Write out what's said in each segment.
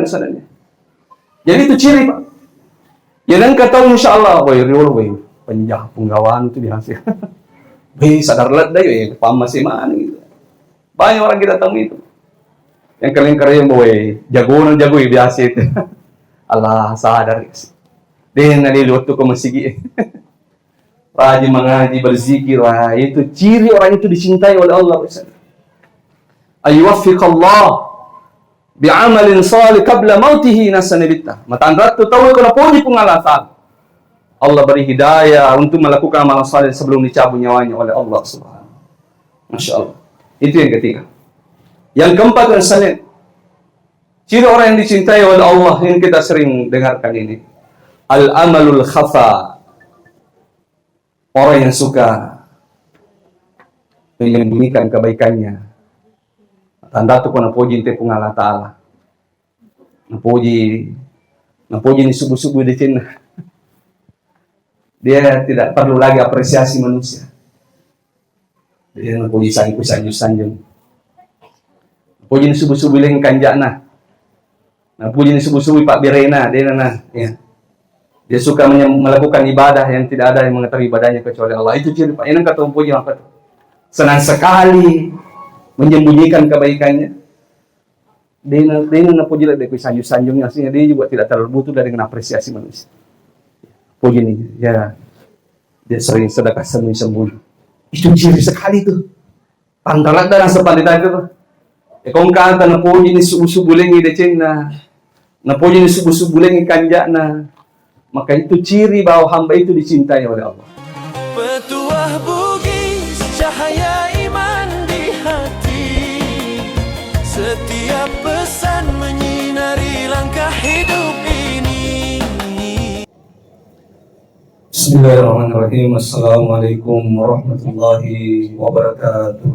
sebenarnya. Jadi itu ciri, Pak. Ya dan kata insyaallah, boy riol boy penjah penggawaan itu dihasil. Boy sadar lat dah ya, paham masih mana gitu. Banyak orang kita temui itu. Yang kalian boy jago biasa itu. Allah sadar. Dia ngali waktu ke masjid. Rajin mengaji, berzikir, wah itu ciri orang itu dicintai oleh Allah. Ayyuwaffiqallah bi'amalin salih qabla mautihi nasanibita. Matandrat tu tahu kalau puji pengalatan. Allah beri hidayah untuk melakukan amal saleh sebelum dicabut nyawanya oleh Allah Subhanahu. Masya Allah. Itu yang ketiga. Yang keempat dan saleh. Ciri orang yang dicintai oleh Allah yang kita sering dengarkan ini. Al-amalul khafa. Orang yang suka menyembunyikan kebaikannya. Tanda tu kena puji te Allah Ta'ala. Napuji ni subuh-subuh di Cina. Dia tidak perlu lagi apresiasi manusia. Dia napuji sanjung. Napuji ni subuh-subuh leng kanjana. Napuji ni subuh-subuh Pak Birena. Dia suka melakukan ibadah yang tidak ada yang mengetahui ibadahnya kecuali Allah. Itu ciri Pak. Ini kata puji apa itu? Senang sekali menyembunyikan kebaikannya. Dia napuji dari sanjung-sanjungnya. Sehingga dia juga tidak terlalu butuh dari apresiasi manusia. Puji ini, ya dia sering sedekah sembunyi-sembunyi. Itu ciri sekali tuh. Pantalat dan sepandit itu. Kung kata napuji ni subuh-subuh lengi decena. Napuji ni subuh-subuh lengi kanjana. Maka itu ciri bahwa hamba itu dicintai oleh Allah. Petuah bugis cahaya iman di hati. Setiap pesan menyinari langkah hidup ini. Bismillahirrahmanirrahim. Assalamualaikum warahmatullahi wabarakatuh.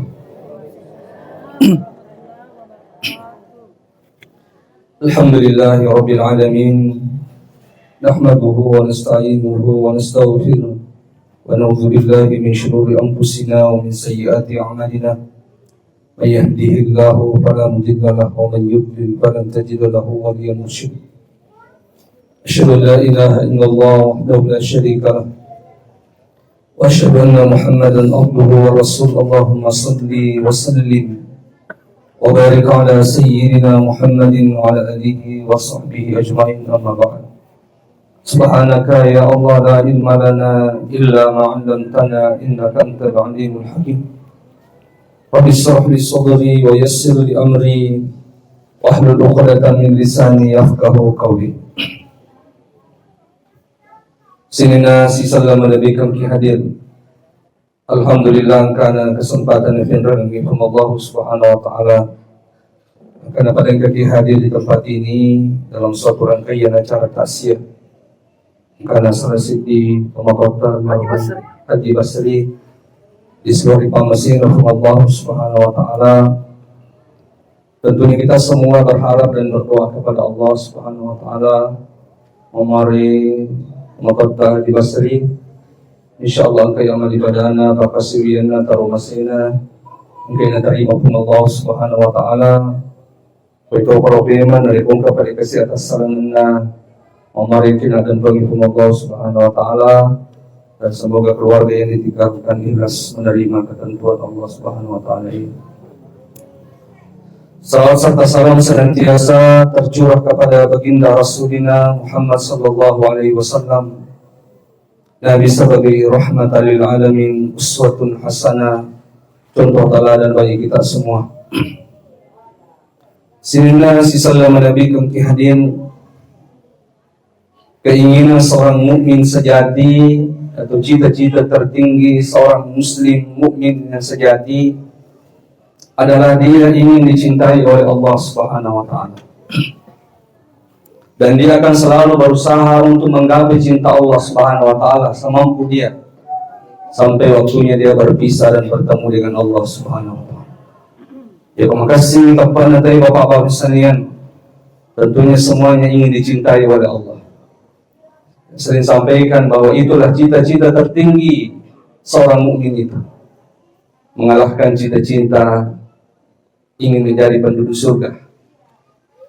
Alhamdulillahi rabbil alamin. Nahmaduhu wa nasta'inuhu wa nastaghfiruh wa na'udzu billahi min shururi anfusina wa min sayyiati a'malina. May yahdihillahu fala mudilla lahu wa man yudlil falan tajida lahu waliyyan mursyida. Asyhadu an la ilaha illallah wahdahu la syarika lah wa asyhadu anna Muhammadan abduhu wa rasuluh. Allahumma shalli wa sallim wa barik ala sayyidina Muhammadin wa ala alihi wa sahbihi ajma'in, amma ba'd. Subhanaka ya Allah la ilma lana illa ma 'allamtana innaka antal alimul hakim. Rabbi shrah li sadri wa yassir li amri wahlul 'uqdatam min lisani yafqahu qawli. Sinina si sallam nabi kam ki hadir. Alhamdulillah karena kesempatan yang diberikan Allah Subhanahu wa taala. Karena pada kaki hadir di tempat ini dalam suatu rangkaian acara tasyih karena selesai di Pemakota Haji Basri di seluruh Pamesin Allah Subhanahu wa taala. Tentunya kita semua berharap dan berdoa kepada Allah Subhanahu wa taala memari Pemakota Haji Basri insyaallah kaya amal ibadahna pakasiriyana tarumasina mungkin terima pun Allah Subhanahu wa taala. Itu problema dari ungkap pada kesehatan sarana Omari kita dan bagi Allah Subhanahu wa taala, dan semoga keluarga yang ditinggalkan ikhlas menerima ketentuan Allah Subhanahu wa taala ini. Salawat serta salam senantiasa tercurah kepada baginda Rasulina Muhammad sallallahu alaihi wasallam. Nabi sebagai rahmatan lil alamin, uswatun hasanah, contoh teladan bagi kita semua. Sinna si sallallahu Nabi kum kihadin. Keinginan seorang mukmin sejati atau cita-cita tertinggi seorang muslim mukmin yang sejati adalah dia ingin dicintai oleh Allah Subhanahu wa taala. Dan dia akan selalu berusaha untuk menggapai cinta Allah Subhanahu wa taala semampu dia sampai waktunya dia berpisah dan bertemu dengan Allah Subhanahu wa taala. Ya, terima kasih kepada Bapak-bapak sekalian. Tentunya semuanya ingin dicintai oleh Allah. Sering sampaikan bahwa itulah cita-cita tertinggi seorang mukmin itu. Mengalahkan cita-cita ingin menjadi penduduk surga.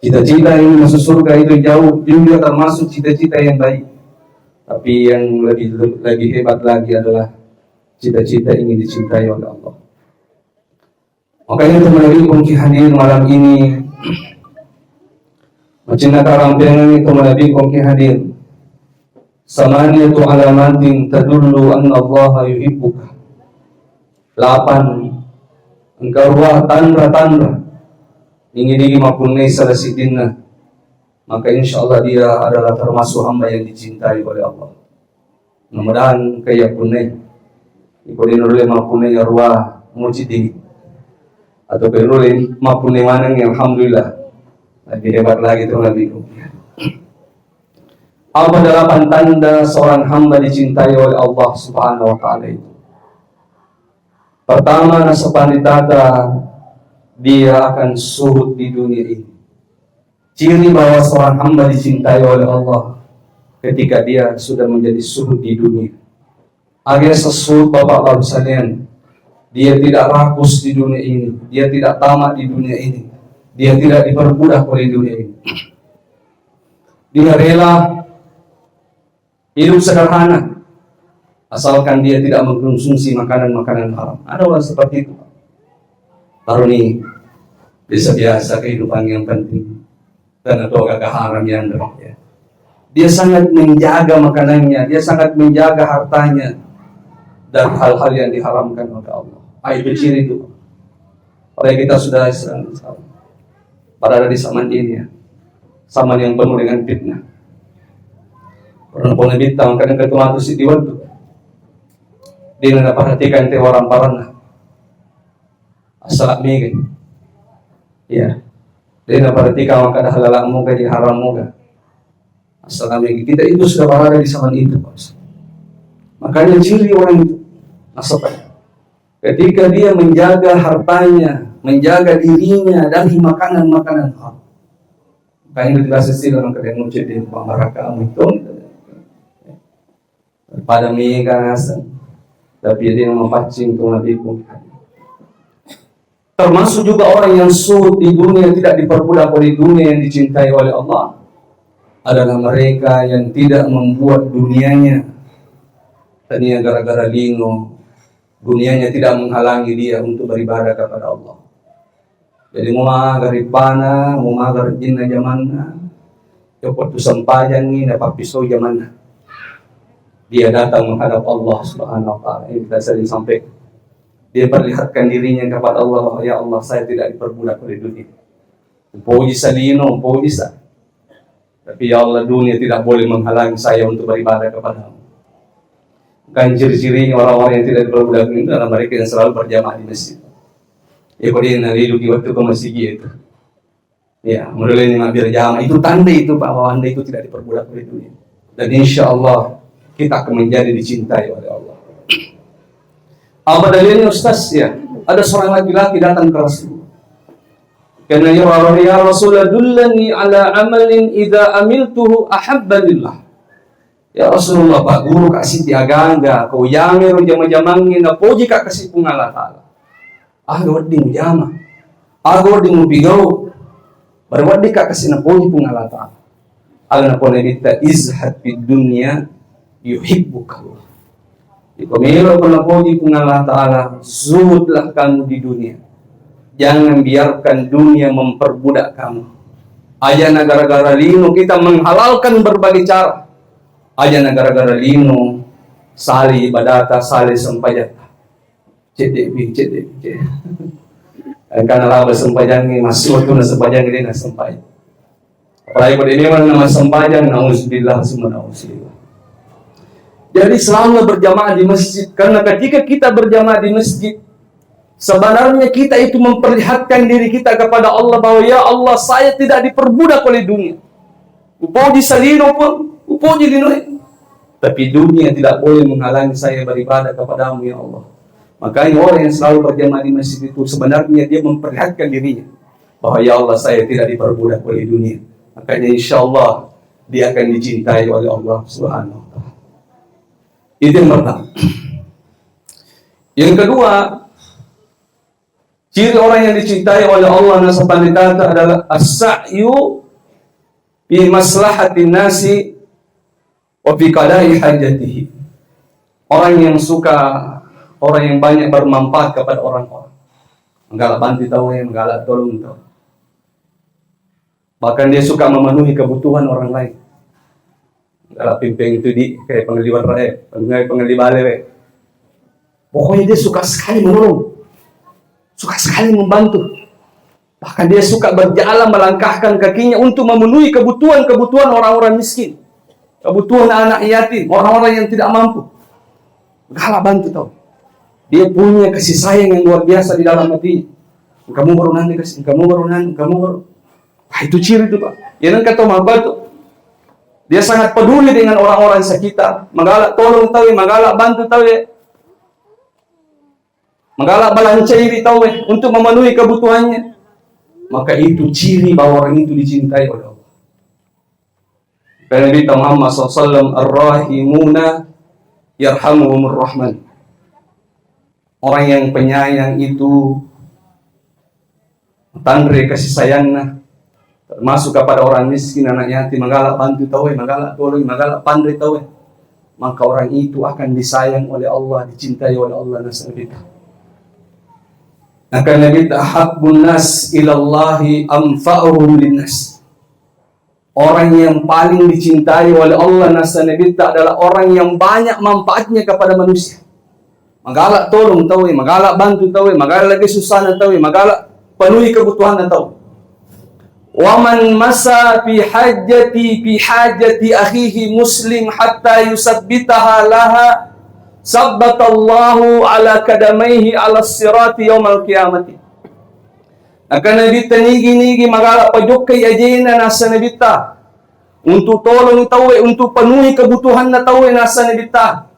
Cita-cita yang masuk surga itu jauh juga termasuk cita-cita yang baik. Tapi yang lebih hebat lagi adalah cita-cita ingin dicintai oleh Allah. Makanya teman-teman hadir malam ini, macam karampengan itu Nabi kongki hadir. Samaniyatu alamatin tadullu anna Allah yuhibbuka. 8 engkau tanda-tanda ingin mapunai salasidinna, maka insyaallah dia adalah termasuk hamba yang dicintai oleh Allah. Mudah-mudahan kaya punai ikutin oleh mapunai arwah mujidi atau oleh mapunai manang yang alhamdulillah lebih hebat lagi tuh Nabi. Apa 8 tanda seorang hamba dicintai oleh Allah Subhanahu wa taala itu? Pertama, nasabanditata dia akan suhud di dunia ini. Ciri bahwa seorang hamba dicintai oleh Allah ketika dia sudah menjadi suhud di dunia. Agar sesuhud Bapak-Bapak sekalian, dia tidak rakus di dunia ini, dia tidak tamak di dunia ini, dia tidak diperbudak oleh dunia ini. Dia rela hidup sederhana, asalkan dia tidak mengkonsumsi makanan-makanan haram. Ada orang seperti itu. Taruh nih, biasa-biasa kehidupan yang penting. Dan atau agak haram yang ya. Dia sangat menjaga makanannya, dia sangat menjaga hartanya dari hal-hal yang diharamkan oleh Allah. Itu ciri itu. Padahal kita sudah pada di zaman ini ya. Zaman yang penuh dengan fitnah. Orang bintang kadang ketua itu si diwadu. Dia nak perhatikan te orang parana. Asal mege. Ya. Dia nak perhatikan maka dah halal muka di haram muka. Asal mege. Kita itu sudah berada di zaman itu, Pak. Makanya ciri orang itu asal ketika dia menjaga hartanya, menjaga dirinya dari makanan-makanan haram. Makanya kita sesir orang kadang ngucap di pamaraka itu. Pada migas, tapi dia memancing tuh Nabi pun. Termasuk juga orang yang suhud di dunia, tidak diperbudak oleh dunia, yang dicintai oleh Allah adalah mereka yang tidak membuat dunianya. Tadinya gara-gara lino, dunianya tidak menghalangi dia untuk beribadah kepada Allah. Jadi mau magar ipana, mau magar jinna zamanna, cepat tu sampajan ni dapat pisau zamanna. Dia datang menghadap Allah Subhanahu wa taala. Ini kita sering sampai. Dia perlihatkan dirinya kepada Allah, ya Allah, saya tidak diperbudak oleh dunia. Puji salino, puji sa. Tapi ya Allah, dunia tidak boleh menghalangi saya untuk beribadah kepada-Mu. Kan ciri-cirinya orang-orang yang tidak diperbudak itu adalah mereka yang selalu berjamaah di masjid. Ya kalau dia nalilu di waktu ke masjid itu. Ya, mulai ini berjamaah itu tanda itu bahwa Anda itu tidak diperbudak oleh dunia. Dan insya Allah kita akan menjadi dicintai oleh Allah. Apa dalilnya Ustaz? Ya, ada seorang laki-laki datang ke Rasul. Karena ya Rasulullah dullani ala amalin idza amiltuhu ahabba lillah. Ya Rasulullah, Pak Guru kasih tiaganga, kau yamir jama-jamangin na poji ka kasih pungala taala. Wadi mo jama. Wadi mo pigaw. Wadi ka kasih na poji pungala taala. Ala na po na dita izhad fid dunya yuhibbuka. Ikomelo ko na po di kung Allah Ta'ala, zuhudlah kamu di dunia. Jangan biarkan dunia memperbudak kamu. Aja na gara-gara lino kita menghalalkan berbagai cara. Aja na gara-gara lino sali ibadata, sali sampayata. CDB. Karena laba sampayan ni masuk tu na sampayan ni na sampay. Apalagi pada ini mana nama sampayan, na'udzubillah semua na'udzubillah. Jadi selalu berjamaah di masjid. Karena ketika kita berjamaah di masjid, sebenarnya kita itu memperlihatkan diri kita kepada Allah bahwa ya Allah, saya tidak diperbudak oleh dunia. Upoji salino pun, upoji lino. Tapi dunia tidak boleh menghalangi saya beribadah kepada-Mu ya Allah. Makanya orang yang selalu berjamaah di masjid itu sebenarnya dia memperlihatkan dirinya bahwa ya Allah, saya tidak diperbudak oleh dunia. Makanya insya Allah dia akan dicintai oleh Allah Subhanahu wa taala. Itu yang pertama. Yang kedua, Ciri orang yang dicintai oleh Allah Subhanahu wa ta'ala adalah as-sa'yu fi maslahatin nasi wa fi qada'i hajatihi. Orang yang suka, orang yang banyak bermanfaat kepada orang-orang. Menggalak bantu tahu, menggalak tolong tahu. Bahkan dia suka memenuhi kebutuhan orang lain. Menggalak pimpin itu di kayak penggeliwat rakyat, penggeli balai. Pokoknya dia suka sekali menolong. Suka sekali membantu. Bahkan dia suka berjalan melangkahkan kakinya untuk memenuhi kebutuhan-kebutuhan orang-orang miskin. Kebutuhan anak yatim, orang-orang yang tidak mampu. Galak bantu tahu. Dia punya kasih sayang yang luar biasa di dalam hatinya. Kamu baru nanti kasih, kamu baru nanti, kamu baru. Wah, itu ciri itu Pak. Yang kata bantu. Dia sangat peduli dengan orang-orang sekitar. Menggalak tolong tahu, menggalak bantu tahu ya. Menggalak balancairi tahu untuk memenuhi kebutuhannya. Maka itu ciri bahwa orang itu dicintai oleh Allah. Karena Nabi Muhammad SAW, ar-rahimuna yarhamuhumur rahman. Orang yang penyayang itu tandre kasih sayangnya, termasuk kepada orang miskin, anak yatim, menggalak bantu tahu, menggalak tolong, menggalak pandai tahu. Maka orang itu akan disayang oleh Allah, dicintai oleh Allah Subhanahu. Maka Nabi tahabbun nas ilallahi anfa'uhum linnas. Orang yang paling dicintai oleh Allah Subhanahu adalah orang yang banyak manfaatnya kepada manusia. Menggalak tolong tahu, menggalak bantu tahu, menggalak lagi susah tahu, menggalak penuhi kebutuhan tahu. Wa man masa fi hajati akhihi muslim hatta yusabbitaha laha sabbatallahu ala kadamaihi ala sirati yaumal qiyamati. Akan Nabi tanigi-nigi magala pajokai ajena nasa nabita untuk tolong tahu, untuk penuhi kebutuhan na tahu nasa nabita.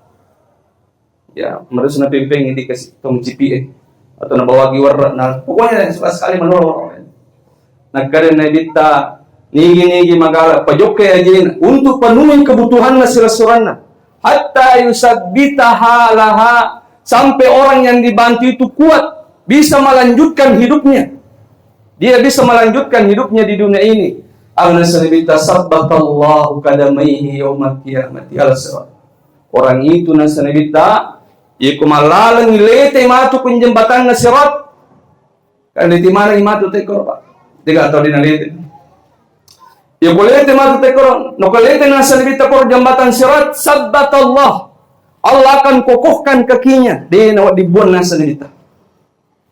Ya, merus na pimping hindi kasi tong GPA atau nabawagi warra na pokoknya suka sekali menolong. Nagkaroon na nabita nigi-nigi magala pajokai ajena untuk penuhi kebutuhan na sirasuran na. Hatta yusabbitaha laha, sampai orang yang dibantu itu kuat, bisa melanjutkan hidupnya. Dia bisa melanjutkan hidupnya di dunia ini. Al-Nasribita sabbatallahu kadamaihi yawmal qiyamati al-sirat. Orang itu Nasribita iku malalang ilete matu kun jembatan na sirat. Kan di mana imatu tekor Pak. Tiga atau di nalete. Ya boleh matu tekor, no kalete Nasribita por jembatan sirat sabbatallah. Allah akan kokohkan kakinya di buan Nasribita.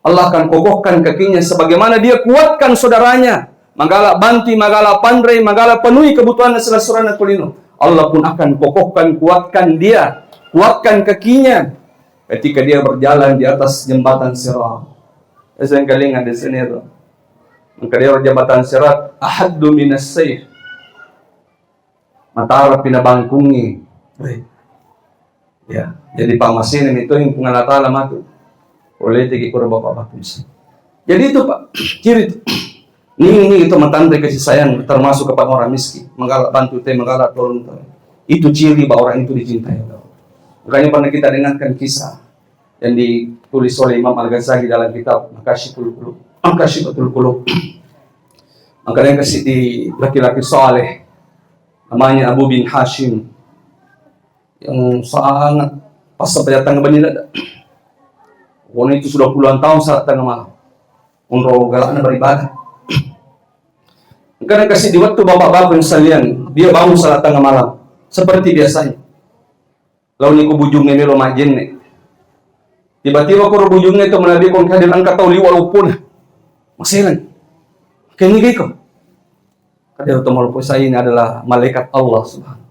Allah akan kokohkan kakinya sebagaimana dia kuatkan saudaranya. Magala banti, magala pandai, magala penuhi kebutuhan nasrana kulino. Allah pun akan kokohkan, kuatkan dia, kuatkan kakinya ketika dia berjalan di atas jembatan sirat. Saya kalingan di sini itu. Maka dia jembatan sirat ahaddu minas sayf. Matara pinabangkungi. Ya, jadi pamasin itu yang pengalatala matu. Oleh tiki kurang bapak-bapak. Jadi itu Pak, ciri itu. Ini itu matandai kasih sayang termasuk kepada orang miskin. Menggalak bantu teh, menggalak tolong teh. Itu ciri bahwa orang itu dicintai. Makanya pernah kita dengarkan kisah yang ditulis oleh Imam Al-Ghazali dalam kitab Makashifatul Qulub. Maka dia kasih di laki-laki saleh namanya Abu bin Hashim yang sangat pas sampai datang ke Madinah. Orang itu sudah puluhan tahun saat tengah malam. Untuk galaknya beribadah. Karena kasih di waktu bapak-bapak sekalian, dia bangun saat tengah malam seperti biasanya. Lalu niku bujungnya ni romajin nih. Tiba-tiba kau bujungnya itu menabi kau hadir angkat tahu walaupun masih lagi. Kini kau. Kadir walaupun saya ini adalah malaikat Allah Subhanahu.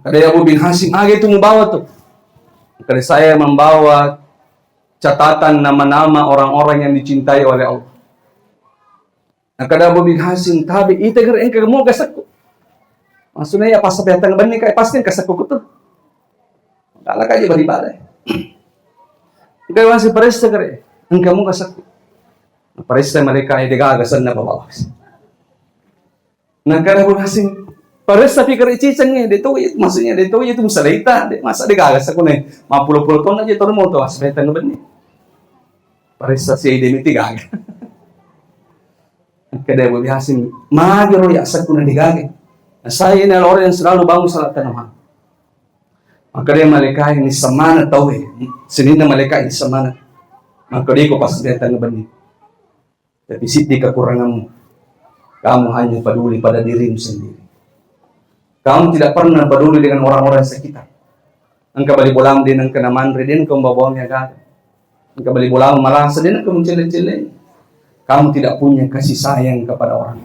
Kadir Abu bin Hashim, itu membawa tuh. Kadir saya membawa catatan nama-nama orang-orang yang dicintai oleh Allah. Nah, kada Abu bin Hashim tabi ite ger engke mo gasakku. Maksudnya ya pas sampai datang bani kai pasti kasakku kutu. Kala kaje beribadah. Engke masih paresta ger engke mo gasakku. Paresta mereka ide gagasan na bawa. Nah, kada Abu Hashim paresta pikir cicengnya itu maksudnya itu musalaita masa de gagas aku nih 50 ton aja tur mo to sampai datang bani. Paressa si identity gaga. Kada bo bihasin magiro ya sa kuna digage. Saya ini adalah orang yang selalu bangun salat tanaman. Maka dia malaikat ini semana tahu senina malaikat ini semana. Maka dia ko pas datang bani. Tapi siti kekuranganmu. Kamu hanya peduli pada dirimu sendiri. Kamu tidak pernah peduli dengan orang-orang sekitar. Engkau balik bolang din ang kenaman redin kau bawa niaga. Engkau balik bolang malah sedin kau mencele-cele. Kamu tidak punya kasih sayang kepada orang.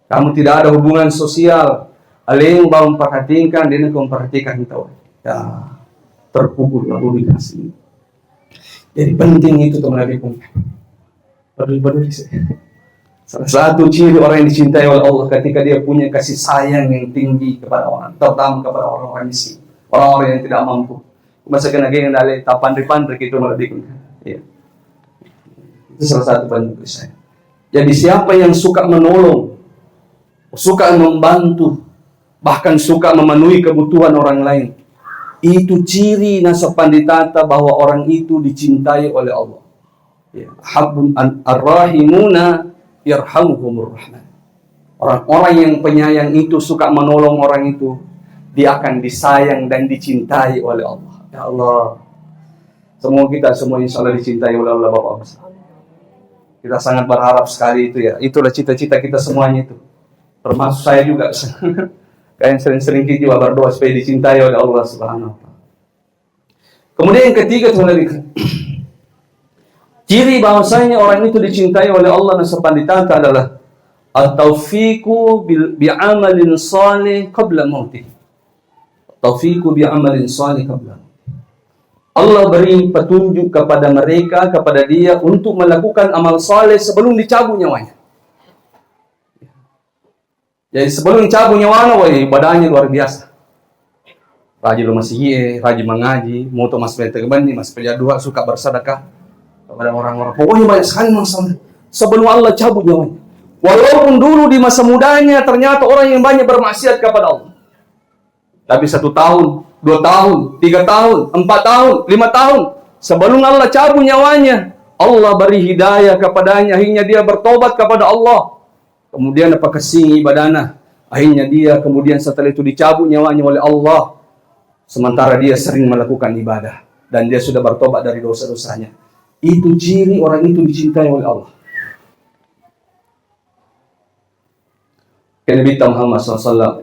Kamu tidak ada hubungan sosial. Aleng bawa memperhatikan, dia kau memperhatikan kita. Ya, terkubur lalu dikasih. Jadi penting itu teman-teman. Peduli-peduli saya. Salah satu ciri orang yang dicintai oleh Allah ketika dia punya kasih sayang yang tinggi kepada orang, terutama kepada orang-orang miskin, orang-orang yang tidak mampu. Masa kena geng dari tapan-tapan gitu melalui. Ya. Itu salah satu bentuk saya. Jadi siapa yang suka menolong, suka membantu, bahkan suka memenuhi kebutuhan orang lain, itu ciri nasabanditata bahwa orang itu dicintai oleh Allah. Ya. Habbun ar-rahimuna yarhamuhumur rahman. Orang-orang yang penyayang itu suka menolong orang itu, dia akan disayang dan dicintai oleh Allah. Ya Allah, semua kita semua insya Allah dicintai oleh Allah Bapak. Kita sangat berharap sekali itu ya. Itulah cita-cita kita semuanya itu. Termasuk saya juga. Kayak sering-sering kita juga berdoa supaya dicintai oleh Allah Subhanahu wa Ta'ala. Kemudian yang ketiga teman-teman, ciri bahwasanya orang itu dicintai oleh Allah nasabanditata adalah at-taufiqu bi'amalin salih qabla mautih. Taufiqu bi'amalin salih qabla. Allah beri petunjuk kepada mereka, kepada dia untuk melakukan amal saleh sebelum dicabut nyawanya. Jadi sebelum dicabut nyawanya, ibadahnya luar biasa. Rajin masih rajin mengaji, moto mas pentegani, mas dua suka bersedekah kepada orang-orang. Pokoknya banyak sekali masalah sebelum Allah cabut nyawanya. Walaupun dulu di masa mudanya ternyata orang yang banyak bermaksiat kepada Allah. Tapi 1 tahun, 2 tahun, 3 tahun, 4 tahun, 5 tahun sebelum Allah cabut nyawanya, Allah beri hidayah kepadanya, akhirnya dia bertobat kepada Allah. Kemudian apa kesing ibadahnya, akhirnya dia kemudian setelah itu dicabut nyawanya oleh Allah, sementara dia sering melakukan ibadah dan dia sudah bertobat dari dosa-dosanya. Itu ciri orang itu dicintai oleh Allah. Nabi Muhammad SAW,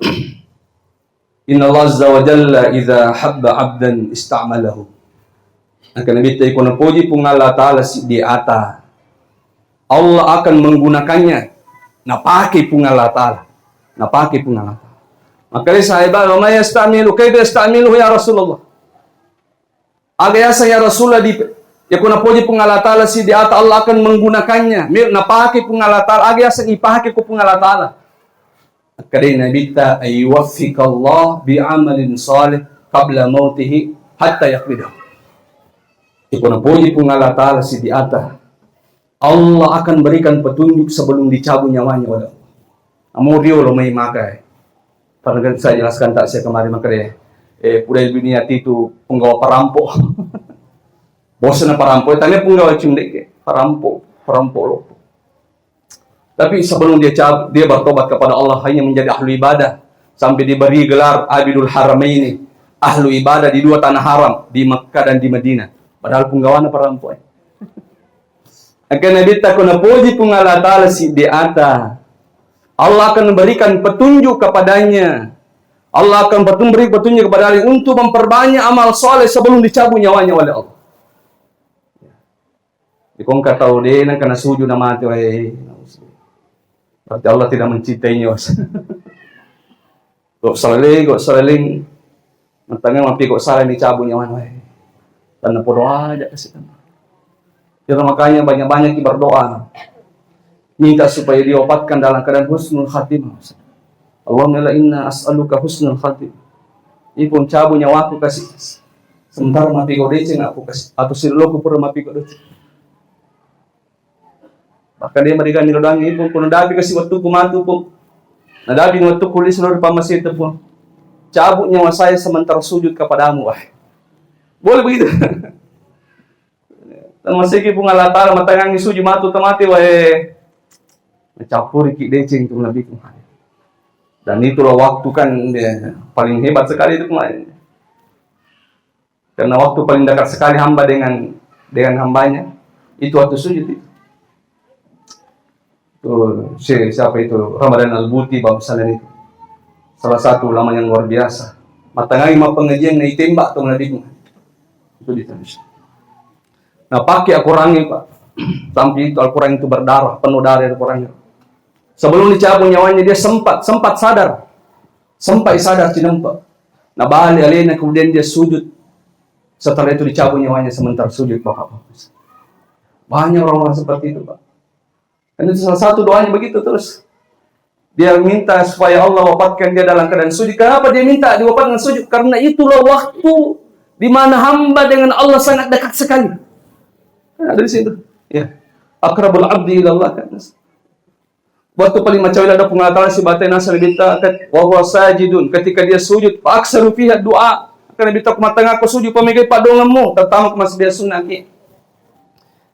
Inna Allah Azza wa Jalla idha habba abdan ista'malahu. Akan Nabi Ta'ala puji pungala ta'ala di ata. Allah akan menggunakannya. Napaki pungala ta'ala. Napaki pungala ta'ala. Maka sahabat, wa ma yasta'milu, kaifa yasta'milu ya Rasulullah. Agayasa ya Rasulullah ya kuna puji pungala ta'ala si di ata, Allah akan menggunakannya. Napaki pungala ta'ala. Agayasa ipaki ko pungala ta'ala. Karena bita ayuwaffikallah bi'amalin salih qabla mautihi hatta yakbidah. Ikuna puji pungala ta'ala si di atas. Allah akan berikan petunjuk sebelum dicabut nyawanya oleh Allah. Amurio lo may makai. Karena saya jelaskan tak saya kemarin makanya. Pudai dunia itu penggawa perampok. Bosan na perampok. Tanya penggawa cundik. Perampok lo. Tapi sebelum dia bertobat kepada Allah hanya menjadi ahlu ibadah sampai diberi gelar Abidul Haramaini, ahlu ibadah di 2 tanah haram di Makkah dan di Madinah. Padahal penggawana perampok. Akan Nabi takuna puji pungala ta'ala si di atas. Allah akan memberikan petunjuk kepadanya. Allah akan beri petunjuk kepada dia untuk memperbanyak amal soleh sebelum dicabut nyawanya oleh Allah. Kung kataw din ang kanasujo na mati berarti Allah tidak mencintainya. Kok selaling matangnya mapi kok salah dicabut nyawa. Karena berdoa aja kasih kan. Jadi makanya banyak-banyak berdoa. Minta supaya diobatkan dalam keadaan husnul khatimah. Allahumma inna as'aluka husnul khatimah. Ipun cabut nyawa aku kasih. Sementara mapi kok deceng aku kasih. Atau siloku pura mapi kok deceng. Bahkan dia mereka nirodangi pun nadabi kasi waktu kumatu pun nadabi waktu kulis seluruh pamasit pun cabut nyawa saya sementara sujud kepadamu. Boleh begitu. Dan masih pun Allah Ta'ala matangangi suji matu tamati wae. Mencampuri ki deceng itu lebih kemarin. Dan itulah waktu kan paling hebat sekali itu kemarin. Karena waktu paling dekat sekali hamba dengan hambanya itu waktu sujud itu. Tuh, siapa itu? Ramadan Al-Buti Bab Salan itu. Salah satu ulama yang luar biasa. Matangangi mah pengajian na itembak tuh nabi. Itu ditulis. Nah, pakai Al-Qur'an Pak. Sampai itu Al-Qur'an itu berdarah, penuh darah Al-Qur'an. Sebelum dicabut nyawanya dia sempat sadar. Sampai sadar cinempa. Nah, balik alena kemudian dia sujud. Setelah itu dicabut nyawanya sementara sujud Bapak. Banyak orang-orang seperti itu, Pak. Dan itu salah satu doanya begitu terus. Dia minta supaya Allah wafatkan dia dalam keadaan sujud. Kenapa dia minta diwafatkan sujud? Karena itulah waktu di mana hamba dengan Allah sangat dekat sekali. Nah, dari situ. Ya. Akrabul abdi ilallah kan. Waktu paling macam ada pengatakan si batin asal bita wa huwa sajidun ketika dia sujud fa aksaru fiha doa. Karena bita kumatanga aku sujud pamigay padonganmu terutama ku masih biasa sunaki.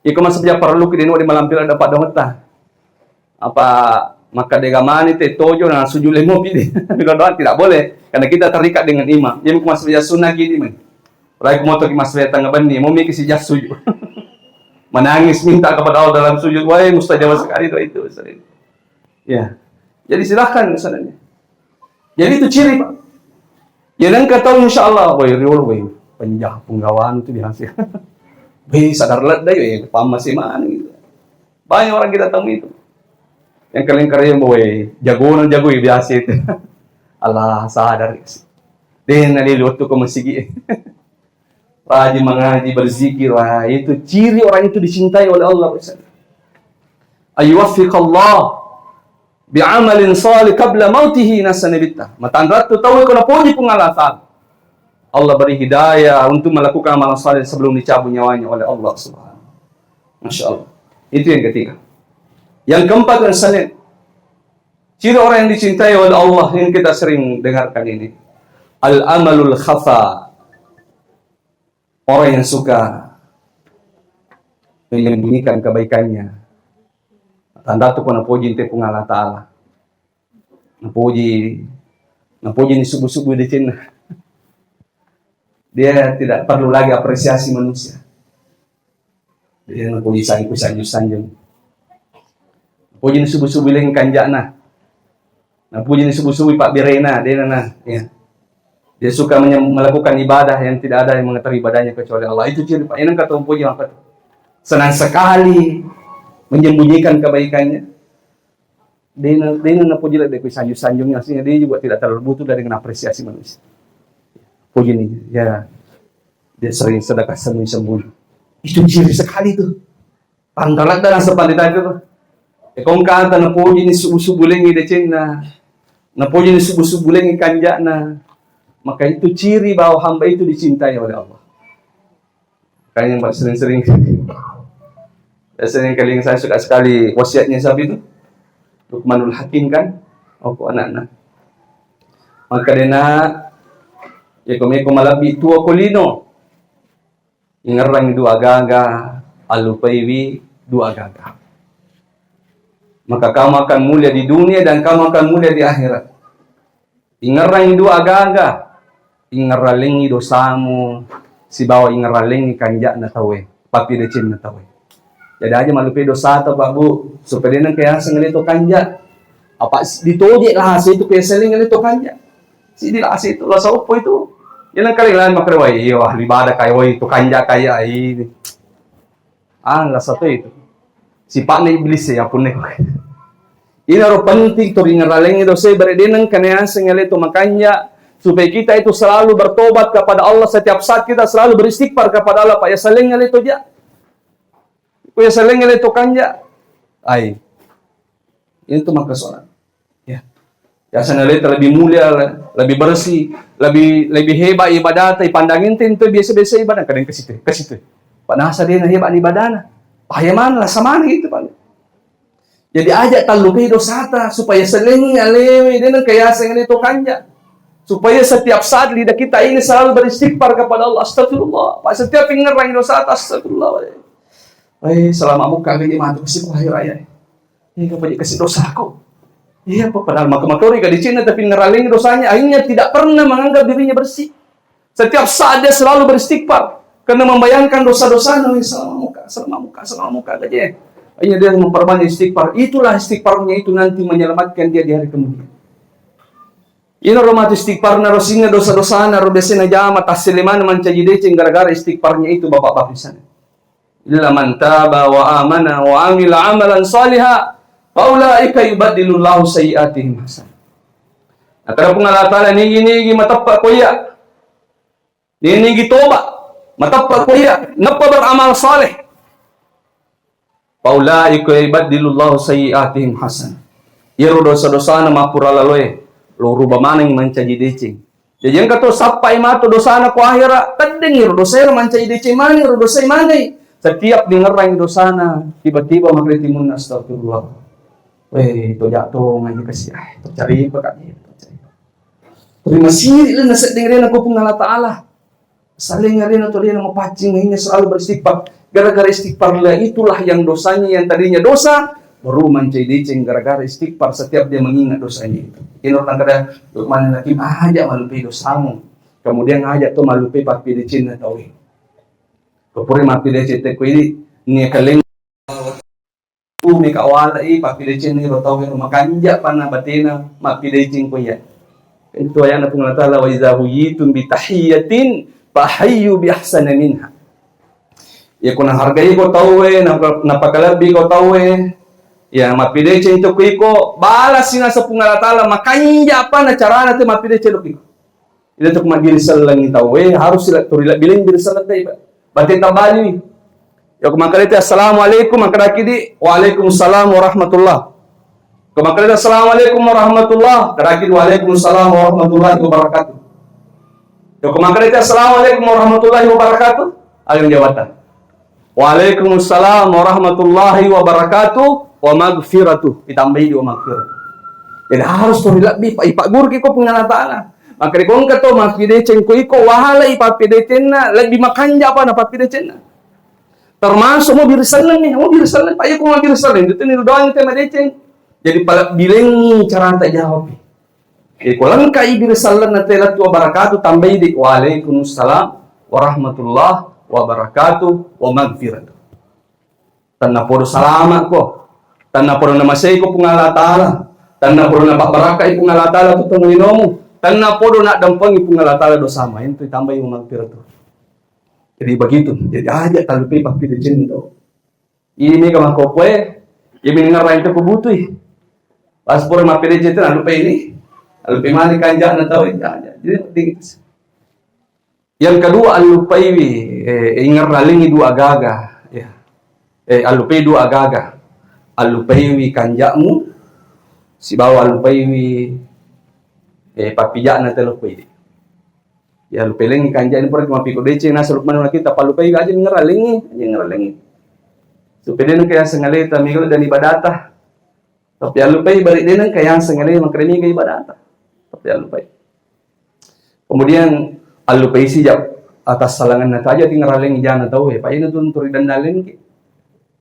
Iko masih dia perlu kidino di malam pila dapat dongeta. Apa maka degamani te tojo na sujud lemo pide. Bila doa tidak boleh karena kita terikat dengan imam. Jadi ku masih biasa sunaki di man. Rai ku moto ki masih tanga bani mo mi ki si jas sujud. Menangis minta kepada Allah dalam sujud. Wah, mustajab sekali doa itu. Ya. Jadi silahkan misalnya. Jadi itu ciri, Pak. Ya dan kata insyaallah boy riol boy penjah penggawaan itu dihasil. Boy sadar ledai ya paham masih mana gitu. Banyak orang kita tahu itu. Yang kalian karya boy jagoan jago ya biasa itu. Allah sadar. Den ali waktu ke masjid. Rajin mengaji berzikir wah itu ciri orang itu dicintai oleh Allah. Ayyuwaffiqallah bi'amalin salih qabla mautihi nasanibita. Matandrat tu tahu kena puji pengalatan. Allah beri hidayah untuk melakukan amalan saleh sebelum dicabut nyawanya oleh Allah Subhanahu. Masya Allah. Itu yang ketiga. Yang keempat dan saling. Ciri orang yang dicintai oleh Allah yang kita sering dengarkan ini. Al-amalul khafa. Orang yang suka menyembunyikan kebaikannya. Tanda tu kena puji ente pengalah Ta'ala. Napuji ni subuh-subuh di Cina. Dia tidak perlu lagi apresiasi manusia. Dia napuji sanjung. Napuji ni subuh-subuh leng kanjana. Napuji ni subuh-subuh Pak Birena. Ya. Dia suka melakukan ibadah yang tidak ada yang mengetahui ibadahnya kecuali Allah. Itu ciri Pak. Ini kata puji apa tu? Senang sekali menyembunyikan kebaikannya. Dia puji lah dari sanjung-sanjungnya. Artinya dia juga tidak terlalu butuh dari apresiasi manusia. Puji ini, ya dia sering sedekah sembunyi-sembunyi. Itu ciri sekali tuh. Pantalat dan sepandai tadi tuh. Kong kata na puji ni subuh-subuh lengi decena. Na puji ni subuh-subuh lengi kanjana. Maka itu ciri bahwa hamba itu dicintai oleh Allah. Kayaknya yang sering-sering. Biasanya kali yang saya suka sekali wasiatnya sahabat itu. Luqmanul Hakim kan? Opo anak-anak. Maka dena ya kami malabi tua kolino. Ingarang dua agaga, alupaiwi dua agaga. Maka kamu akan mulia di dunia dan kamu akan mulia di akhirat. Ingarang dua agaga. Ingaralingi dosamu si bawa ingaralingi kanjak na tawe, papi decin na tawe. Jadi aja malupi dosa atau Pak Bu, supaya dia kaya sengelito kanja. Apa ditojek lah itu kaya seling ngelito kanja. Si di lah itu lah saupo itu. Yan ang kalilan makreway, iyo libada kayo itu kanja kaya ini. Lah satu itu. Si Pak na iblis ya pun nek. Inaro penting to ringaraleng itu saya beredinang kaya sengelito makanya supaya kita itu selalu bertobat kepada Allah setiap saat kita selalu beristighfar kepada Allah Pak ya seling ngelito ja. Kuya saling itu kanja, ay, itu maka soal, ya, sana lebih mulia, lebih bersih, lebih hebat ibadah, tapi pandangin itu biasa-biasa ibadah, kadang ke situ, Panasa dia hebat ibadah, pahaman lah sama gitu Pak. Jadi ajak talupi dosa supaya seling alewi dia kaya sengen itu kanja, supaya setiap saat lidah kita ini selalu beristighfar kepada Allah, astagfirullah, Pak setiap ingat dosa astagfirullah. selama mo kagaya mato kasi ko hayo ay. Kapag kasi dosa ko. Padahal makamaturi ka di China tapi ngeraling dosanya. Akhirnya tidak pernah menganggap dirinya bersih. Setiap saat dia selalu beristighfar. Karena membayangkan dosa-dosa selama muka aja. Akhirnya dia memperbanyak istighfar. Itulah istighfarnya itu nanti menyelamatkan dia di hari kemudian. Ino romat istighfar na rosinga dosa-dosa na rodesena jama tasiliman mancajidecing gara-gara istighfarnya itu bapak-bapak di sana. Illa man taba wa amana wa amila amalan salihah faulaika yubaddilullahu sayiatihim hasan. Atara pungalatala nigi matappa koya. Nigi toba matappa koya nappa beramal saleh. Faulaika yubaddilullahu sayiatihim hasan. Iro dosa-dosa na mapuralaloy. Loro bamanang mancaji decing. Jadi yang kata sampai mato dosa na ko akhira kadeng iro dosa na mancaji decing mani iro dosa mani. Setiap dengeran dosa na tiba-tiba magretimun astagfirullah. Itu jatuh ngaji kasih itu cari bakatnya. Tapi masih ilan nasa dengerin ako pong Allah Ta'ala. Saling ngarin atau dia nama pacing hanya selalu beristighfar. Gara-gara istighfar itulah yang dosanya yang tadinya dosa baru mencedecing gara-gara istighfar setiap dia mengingat dosanya itu. Ini orang kada Luqman Hakim aja malupi dosamu. Kemudian ngajak tuh malupi papi decin na tahu. Kapuri mapi decin te ko ini ni kaleng umi kawala papi decin ni tahu rumah kanja pana batina mapi decin ko ya. Itu ayat Allah Ta'ala wa idza huyitum bi tahiyatin fahayyu bi ahsana minha. Ya kuna hargai ko tahu napakalabi ko tahu ya mapidece itu kuiko balas sina sa pungalatala makanya apa na cara na te mapidece lukiko ila tuk magiri salang itaw harus sila turila bilin bir salat dai batin tabali ya kumakalite assalamualaikum makadakidi waalaikumsalam warahmatullah kumakalite assalamualaikum warahmatullah kadakidi waalaikumsalam warahmatullahi wabarakatuh ya kumakalite assalamualaikum warahmatullahi wabarakatuh ayo jawatan waalaikumsalam warahmatullahi wabarakatuh wa magfiratuh ditambahi wa magfiratuh. Jadi harus to lebih ipak gur ko pengalatan. Maka kung kato mapidecen ko iko wahala ipapidecen na lebih makanja pa na papidecen na. Termasuk mo birisalan pa ko mabirisalan dito ni doang te madecen. Jadi pala bilengi cara ta jawab. Ko lang kay birisalan na telat wa barakatuh tambahi di waalaikumsalam warahmatullahi wabarakatuh wa magfiratuh. Tanna podo salamat ko. Tanna puro na masay ko pong Allah Ta'ala. Tanna puro na baraka ipong Allah Ta'ala tutong inomo. Tanna puro na dampang ipong Allah Ta'ala dosama. Ito itambay yung magpirato. Jadi begitu. Jadi aja talupi papidecin do. Ini ka makopwe. Yung miningarain ito kubutoy. Pas puro mapidecin ito, alupay ini. Alupay mali kanja na tao. Jadi yang kedua alupay ingaraling idu agaga. Alupay idu agaga. Alupaywi kanjamu si bawa alupaywi papija na telupay ya alupayling kanja ni pura mapiko dece na salup man kita palupay aja ngeralingi so pwede nang kaya sangalita amigo dan ibadata tapi alupay balik din kaya sangalita makremi kay ibadata tapi alupay kemudian alupay sijap atas salangan na taja tingaraling jana tahu pa ina tun turidan dalin ki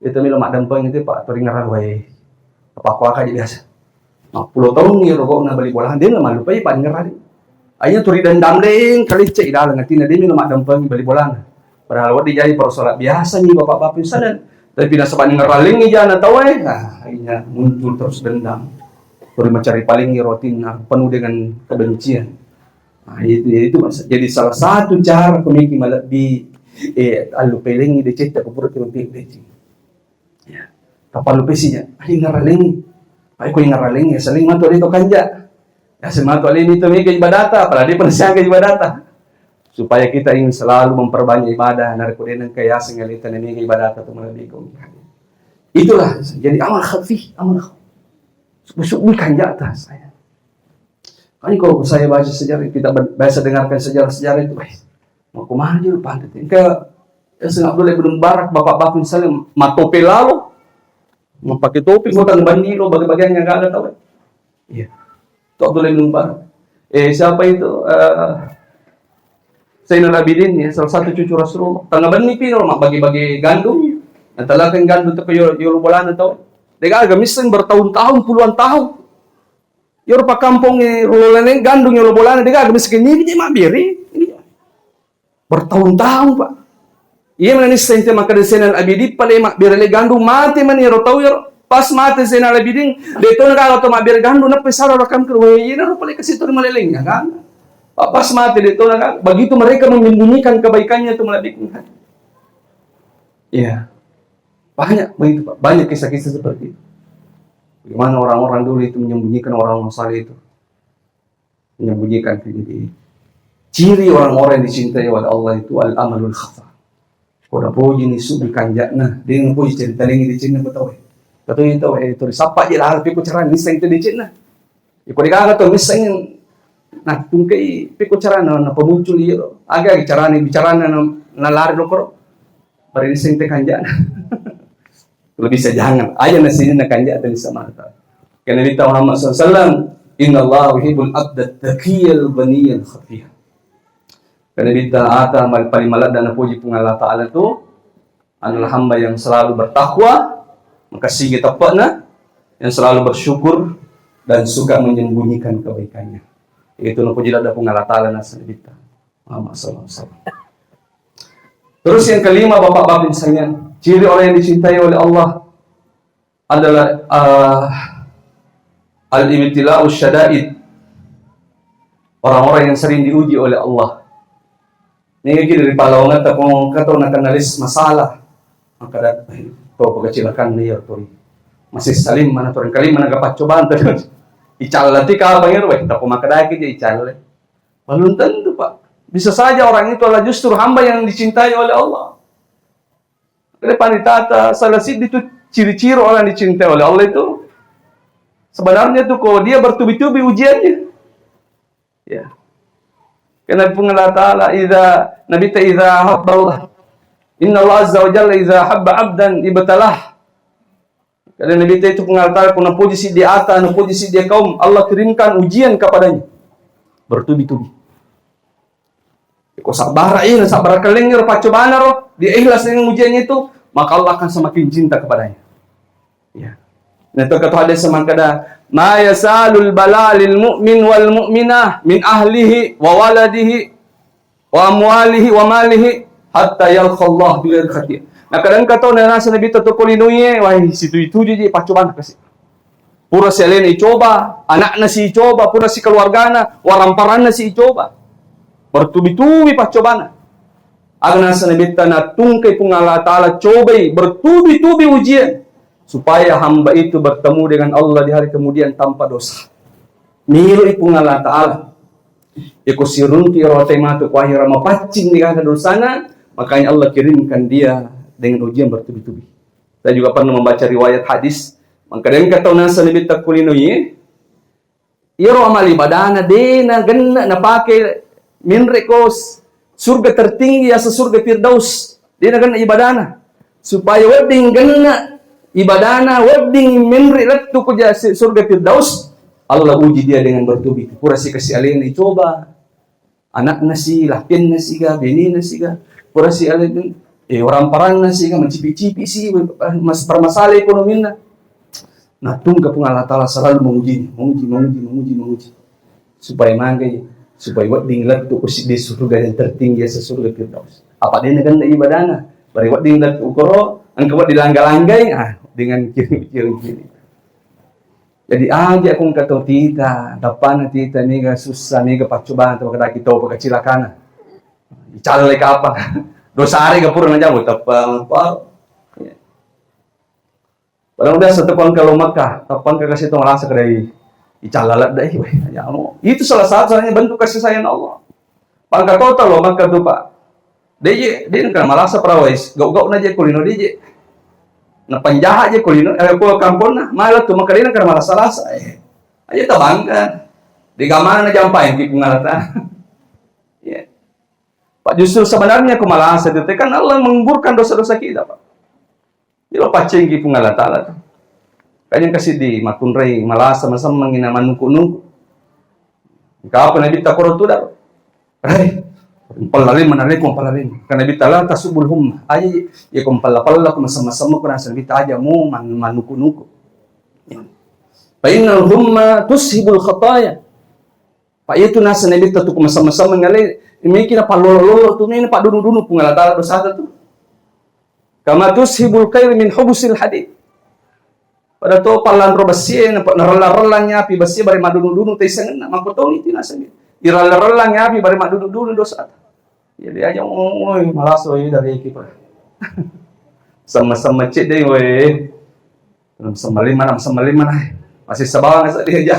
itu milo madam pang itu pak turing ngaran wae apa aja biasa 10 tahun ni rokok na balik bolahan dia malu pai pan ngaran ayah turidan damdeng kali cek dalang ngatina dia milo madam pang balik bolahan padahal wadi jadi persoalan biasa nih bapak-bapak pisanan tapi nasa pan ngaraling ni jana tahu akhirnya muncul terus dendam turi mencari paling rotin penuh dengan kebencian itu jadi salah satu cara pemikiran malabbi alu pelengi decet tak pura decet ya, kapal lupesinya, ay ngaraling, ay ko ngaraling, ya saling mato dito kanja, ya semato alin dito may ibadata, para di panasya kay ibadata, supaya kita ingin selalu memperbanyak ibadah, narikudin ng kaya singalitan na may ibadata tumalabi ko. Itulah, jadi amal khafi, amal busuk ni kanja atas saya. Kali kalau saya baca sejarah, kita biasa dengarkan sejarah-sejarah itu, mau kumaha dia lupa nanti. Sengak boleh belum barak bapak-bapak misalnya matope lalu mau pakai topi mau tang bandilo bagian yang gak ada tahu iya tak boleh belum barak siapa itu Zainal Abidin ya salah satu cucu Rasulullah tangga bani pino mak bagi-bagi gandum Natalakan gando to kayo bola na to. Dega gamisan bertahun-tahun, puluhan tahun. Yor pa kampong rulan gandong yung bola na dega gamisan ni di mabiri. Bertahun-tahun pak. Iya man ni sente makadesen abidi pale mabiri gandong mati man iro taw yor. Pas mati sen abiding dito nagagato mabiri gandong na pesaro rakam kerwe ina ro pale kasi to maleleng kan. Pas mati dito begitu mereka menyembunyikan kebaikannya itu melebihkan. Iya. Banyak begitu Pak. Banyak kisah-kisah seperti itu. Bagaimana orang-orang dulu itu menyembunyikan orang-orang saleh itu. Menyembunyikan ini. Ciri orang-orang yang dicintai oleh Allah itu al-amalul khafa. Koda puji ni subi kanjakna. Dia puji cerita lagi di Cina betul. Betul itu sapa je lah piku cara niseng itu di Cina. Iko dikaga to niseng nah tungkai piku cara na pemuncul iyo. Aga cara ni bicara na lari lokor. Bari niseng te kanjakna. Lebih jangan aja nasinya nak kanjak tadi sama ta. Karena Nabi Muhammad SAW, Inna Allah yuhibbul abda taqiyal baniyal khafiyah. Karena Nabi Ta'ala paling malak dan puji pun Allah Ta'ala itu adalah hamba yang selalu bertakwa, mengasihi tepatnya, yang selalu bersyukur dan suka menyembunyikan kebaikannya. Itu puji ada pun Allah Ta'ala nasa Nabi Muhammad SAW. Terus yang kelima bapak-bapak sekalian, ciri orang yang dicintai oleh Allah adalah al-ibtila'u syada'id. Orang-orang yang sering diuji oleh Allah. Ini dari palongan tapong kato nakanalis masalah. Maka to pagkacilakan niya to. Masih salim mana to kali mana kapacobaan to. Icalati ka bangir we tapong makadaki dia ical. Belum tentu Pak. Bisa saja orang itu adalah justru hamba yang dicintai oleh Allah. Oleh panitata, salasid itu ciri-ciri orang yang dicintai oleh Allah itu. Sebenarnya tuh kalau dia bertubi-tubi ujiannya. Ya. Karena Allah Ta'ala Nabi idza habballah. Inna Allah Azza wa Jalla idza habba 'abdan ibtalah. Karena Nabi itu Allah Ta'ala kuna puji si dia ata, puji si dia kaum, Allah kirimkan ujian kepadanya. Bertubi-tubi. Kau sabar ini, sabar kelengir pacobaan roh, dia ikhlas dengan ujiannya itu, maka Allah akan semakin cinta kepadanya. Ya. Nah, itu kata hadis semakada, ma yasalul bala lil mu'min wal mu'minah min ahlihi wa waladihi wa amwalihi wa malihi hatta yalqa Allah bil khatiyah. Nah, kadang kata nasa Nabi tutukulinuye, wah situ itu je pacobaan kasih. Pura si alena icoba, anak na si icoba, pura si keluargana, waramparan na si icoba. Bertubi-tubi pacobana. Agna sanabita na tungkay pung Allah Ta'ala cobai bertubi-tubi ujian supaya hamba itu bertemu dengan Allah di hari kemudian tanpa dosa. Milo ipung Allah Ta'ala. Iko sirunti rote matu ko akhirnya mapacing di kada dosana, makanya Allah kirimkan dia dengan ujian bertubi-tubi. Saya juga pernah membaca riwayat hadis, mangkadang kataw na sanabita kulinoy iro amal ibadana dena ganna napake minre ko surga tertinggi ya surga Firdaus. Dia nak ibadana supaya wedding ganna ibadana wedding minre lattu ko ja surga Firdaus. Allah uji dia dengan bertubi. Pura si kasih alin dicoba. Anak nasi, lakin nasi ga, bini nasi ga. Pura si alin orang parang nasi ga mencipi-cipi si mas permasalahan ekonomi na. Nah, tunggu pun Allah Ta'ala selalu menguji supaya manggai supaya buat dinglat tu di surga yang tertinggi ya surga Firdaus. Apa dia nak ibadana? Bari buat dinglat ukoro, angka buat dilanggai-langgai dengan kiri-kiri. Jadi aja akong kata tita, dapan tita mega susah mega pacubaan tu kada kita pagkacilakana. Icalale ka apa? Dosa hari ka puro na jamo tapang pa. Padahal udah satu tahun kalau Makkah, tapang ka kasi tong rasa kadai icalalat dah, ya Allah. Itu salah satunya bentuk kasih sayang Allah. Pangkat total loh maka tuh Pak. Dia kan malasa perawais, gau-gau naja kulino dia. Na panjaha aja kulino, ko kampon na, malah tuh maka dia kan malasa-lasa. Aja tabangkan. Di gamana na jampain ki pungalata. Ya. Pak justru sebenarnya kumalasa itu kan Allah menggugurkan dosa-dosa kita, Pak. Dia pacing ki pungalata lah tuh. Kanyang kasi di makunray malasa masam mangina manuku-nuku. Ikaw pa nabita ko rotuda. Ay, Palalim manali kung palalim. Kana bitala tasubul humma. Ay kung palapala kung masama-sama ko nasa bita aja mo manuko-nuko. Fa innal humma tushibul khataya. Pa itu nasa nabita tu kung masama-sama ngali imi kina palolo tu ni pa dunu-dunu kung alatala dosa tu. Kama tushibul khair min hubusil hadid. Pada to palan robasye na narala-rala nya pi basye bare madunu-dunu tay sangan na magpotong iti nasa ni. Irala-rala nya pi bare madunu-dunu dosa. Jadi aja ngoy malaso yi dari ekipa. Sama-sama cik deh we. Sama lima masih sabawan sa dia aja.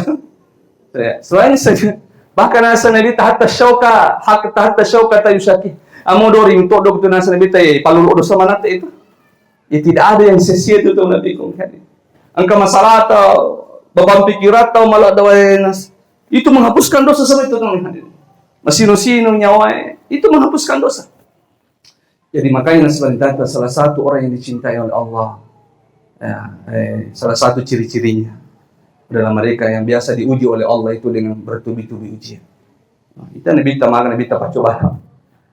Selain saja bahkan asa nabi tahta syauka hak tahta syauka tayusaki. Amo doring to dog tu nasa nabi tay palulu dosa manate itu. Ya tidak ada yang sia-sia itu tuh nabi kong kali. Angka masalah atau beban pikiran atau malah dawenas itu menghapuskan dosa sama itu teman hadir. Masino-sino nyawa itu menghapuskan dosa. Jadi makanya sebenarnya salah satu orang yang dicintai oleh Allah, salah satu ciri-cirinya adalah mereka yang biasa diuji oleh Allah itu dengan bertubi-tubi ujian. Kita nabita maga nabita pacobaan.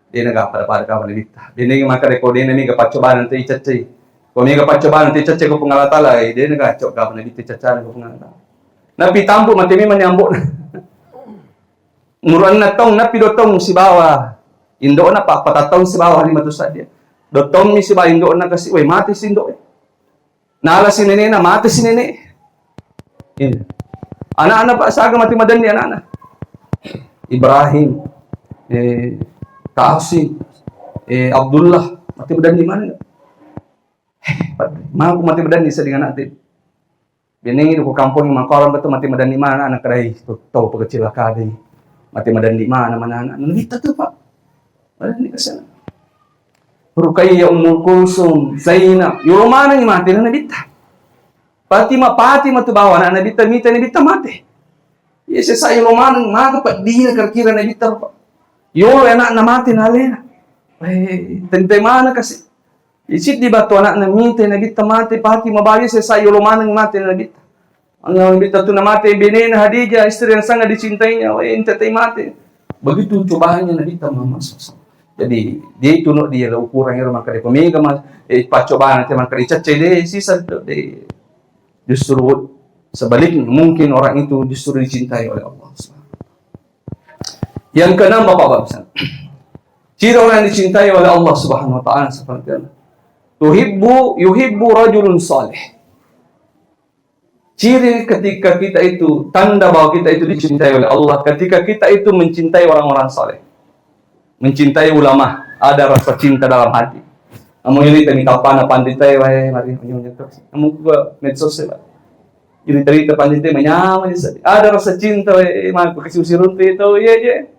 Dia naga pada kawan nabita. Dia naga maka rekode ini naga pacobaan nanti cacai. Kalau naga pacobaan nanti cacai ko pengalatala, dia naga cok kawan nabita cacai ko pengalatala. Napi tampu mati mi menyambut. Muruan na tong napi dotong si bawa. Indo na pa patatong si bawa 500 dia. Dotong mi si bawa indo na kasi we mati si indo. Nala si nene na mati si nene. Anak-anak pak saga mati madan ni anak-anak. Ibrahim, Qasim, Abdullah mati madan di mana? Mau aku mati madan di sedingan nanti. Bini di kampung yang mangkoran betul mati madan di mana anak kedai tahu pekecil kadi. Mati madan di mana anak. Nalita tuh pak. Madan di kesana. Ruqayyah Ummul Kulsum, Zainab, yung mana ni mati na nabita. Fatima tu bawa na nabita mati. Yes, sa yung mana magapat di na karkira nabita pa. Yung anak na mati na alena. Tentay mana kasi. Isip di ba to anak na nabita mati, Fatima bayo sa yung mana mati na nabita. Ang nabita tu na mati, binin na Hadijah, istri yang sangat dicintai niya, entatay mati. Begitu cobahan niya nabita mamasok. Jadi dia tunuk dia ukuran yang rumah kerja pemiga mas pacobaan teman kerja cede sisa de justru sebaliknya mungkin orang itu justru dicintai oleh Allah. Yang keenam bapak-bapak, ciri orang yang dicintai oleh Allah Subhanahu Wa Taala seperti apa? Yuhibbu rajulun salih. Ciri ketika kita itu tanda bahwa kita itu dicintai oleh Allah ketika kita itu mencintai orang-orang saleh. Mencintai ulama, ada rasa cinta dalam hati. Amo ini tani kapana panditay wae mari nyunyo terus. Amo gua medsos ba. Ini cerita panditay manyaman ada rasa cinta wae mah kasih usirun itu ye.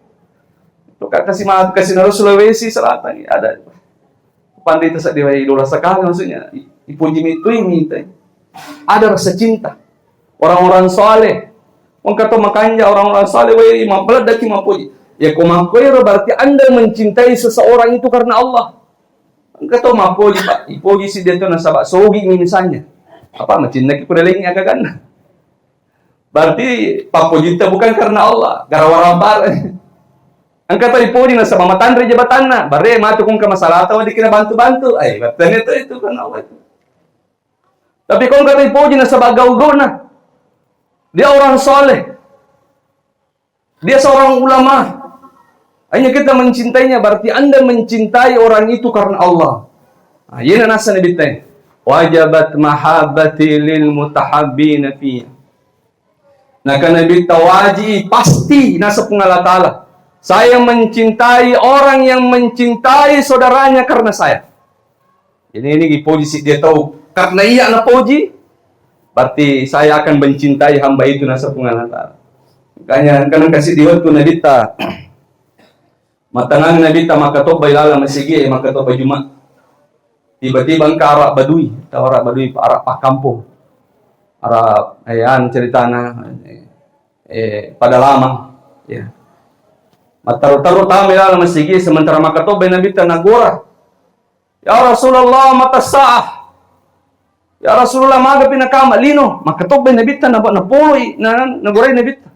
To kasih maaf kasih na Sulawesi Selatan ada. Pandita sa di wae idola sekali maksudnya. Ipuji mituing minta. Ada rasa cinta. Orang-orang saleh. Wong kato makanya orang-orang saleh wae mabelad daki mapuji. Ya kumakoiro berarti Anda mencintai seseorang itu karena Allah. Engkau tahu mapoji pak, ipoji si dia tu nasabak sogi misalnya. Apa mencintai kudalingnya kan? Berarti papoji itu bukan karena Allah, gara-gara bar. Engkau tahu ipoji nasabak matandri jabatanna, bare matu kung masalah atau dikira bantu-bantu. Berarti itu karena Allah itu. Tapi kung kata ipoji nasabak gaugona, dia orang soleh, dia seorang ulama. Hanya kita mencintainya, berarti Anda mencintai orang itu karena Allah. Ini nasa nabitay. Wajabat mahabbati lil mutahabbina fiyya. Nah, karena nabita wajib pasti nasa pengalatala. Saya mencintai orang yang mencintai saudaranya karena saya. Ini posisi dia tahu. Karena ia anak poji, berarti saya akan mencintai hamba itu nasa pengalatala. Makanya kadang kasih diwat ko nabita. Matangan nabita makatobay lala masigi makatobay Jumat. Tiba-tiba ang kara baduy, tawara baduy para pa kampung. Ara ayan cerita na pada lama. Ya. Mataru-taru tami lala masigi sementara makatobay nabita nagura. Ya Rasulullah mata sa'ah. Ya Rasulullah maga pinakama lino makatobay nabita na napuloy na naguray nabita.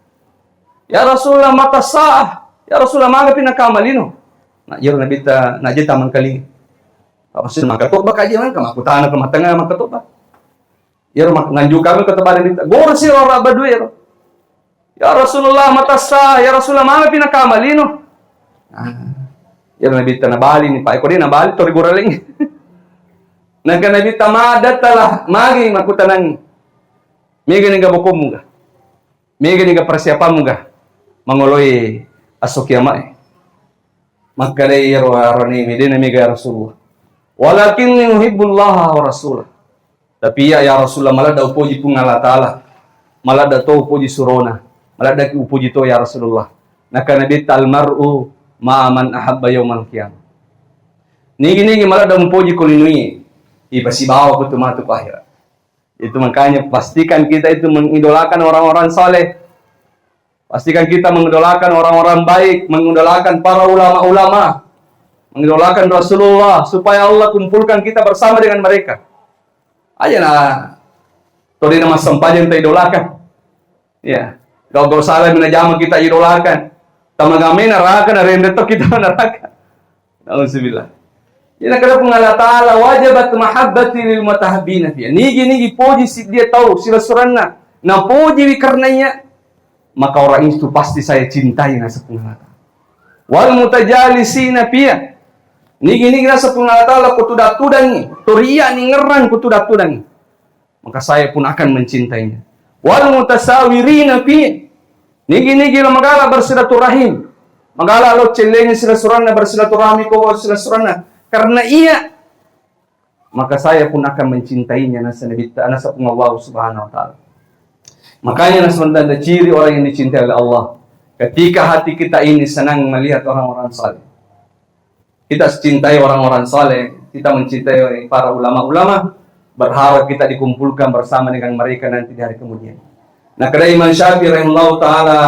Ya Rasulullah mata sa'ah. Ya Rasulullah maga pinakamalino. Nak jero nabi ta nak jeta man kali. Maksud mangkatot ba kaji man kamakutana ka matanga mangkatot ba. Yero mak nganju kami ke tempat nabi ta. Gorsi ora badue yero. Ya Rasulullah matasa, ya Rasulullah mana pinakamalino. Yero nabi ta nabali ni pa ko din nabali tori goraling. Nagka nabi ta madatala magi makutanang mega ni gabukom mo ga. Mega ni ga persiapan mo ga. Mangoloy asok yama. Magkalay yero arani midin mega Rasulullah. Walakin yuhibbullah wa rasulah. Tapi ya Rasulullah malah daw puji pun Allah Ta'ala. Malah daw to puji surona. Malah daw puji to ya Rasulullah. Naka nabi tal mar'u ma'aman ahabba yawmal qiyamah. Nigi malah daw puji kulinui. Ipasibawa ko tumato pa akhirat. Itu makanya pastikan kita itu mengidolakan orang-orang saleh. Pastikan kita mengidolakan orang-orang baik, mengidolakan para ulama-ulama, mengidolakan Rasulullah supaya Allah kumpulkan kita bersama dengan mereka. Aja na tori nama sempajan ta idolakan. Ya, gau salah minajama kita idolakan. Tamagame neraka na rendeto kita neraka. Nauzubillah. Ina kada pun Allah Ta'ala wajibat mahabbati lil mutahabbina fiya. Nigi puji si dia tahu sila suranna. Na puji karenanya maka orang itu pasti saya cintai nasa pun Allah Ta'ala. Wal mutajalisina fiya. Nigi nasa pun Allah Ta'ala kutudak-tudangi. Turia ni ngeran kutudak-tudangi. Maka saya pun akan mencintainya. Wal mutasawirina fiya. Nigi magala bersilaturahim. Magala lo celengin sila suranna bersilaturahmi ko sila suranna. Karena ia maka saya pun akan mencintainya nasa pun Allah Subhanahu wa Ta'ala. Makanya nasa ciri orang yang dicintai oleh Allah ketika hati kita ini senang melihat orang-orang saleh. Kita cintai orang-orang saleh, kita mencintai para ulama-ulama, berharap kita dikumpulkan bersama dengan mereka nanti di hari kemudian. Nah, kata Imam Syafi'i rahimahullah ta'ala,